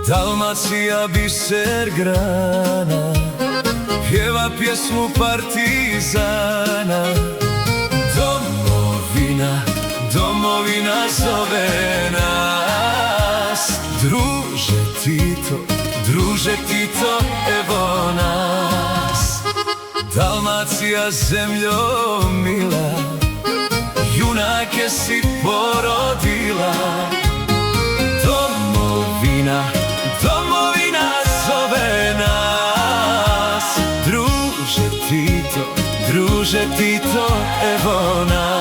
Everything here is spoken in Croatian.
Dalmacija biser grana, pjeva pjesmu partizana. Domovina, domovina zove nas. Druže Tito, evo nas. Dalmacija zemljo mila, junake si porodila. Domovina, domovina zove nas. Druže Tito, evo nas.